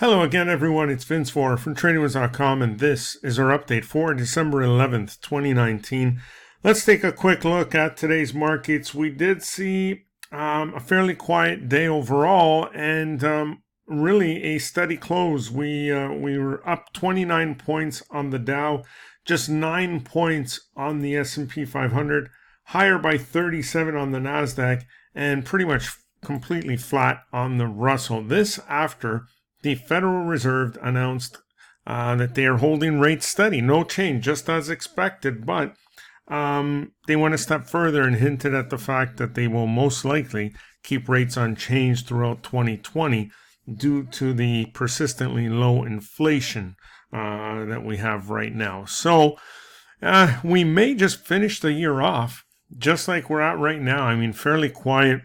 Hello again, everyone. It's Vince Four from TradingWinds.com, and this is our update for December 11th, 2019. Let's take a quick look at today's markets. We did see a fairly quiet day overall, and really a steady close. We were up 29 points on the Dow, just 9 points on the S&P 500, higher by 37 on the NASDAQ, and pretty much completely flat on the Russell. This after the Federal Reserve announced that they are holding rates steady, no change, just as expected, but they went a step further and hinted at the fact that they will most likely keep rates unchanged throughout 2020 due to the persistently low inflation that we have right now. So we may just finish the year off just like we're at right now. I mean, fairly quiet.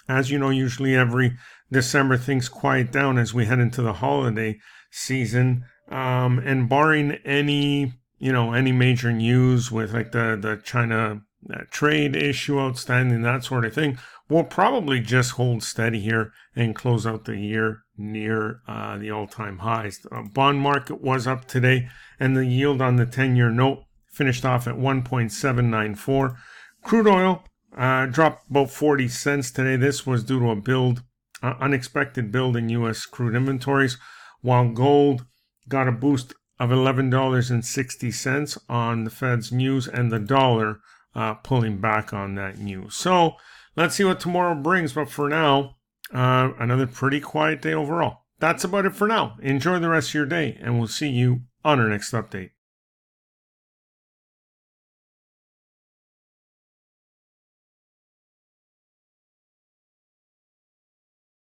As you know, usually every December things quiet down as we head into the holiday season, and barring any major news with like the China trade issue outstanding, that sort of thing, we'll probably just hold steady here and close out the year near the all-time highs. The bond market was up today, and the yield on the 10-year note finished off at 1.794. Crude oil dropped about 40 cents today. This was due to a unexpected build in U.S. crude inventories, while gold got a boost of $11.60 on the Fed's news and the dollar pulling back on that news. So let's see what tomorrow brings. But for now, another pretty quiet day overall. That's about it for now. Enjoy the rest of your day, and we'll see you on our next update.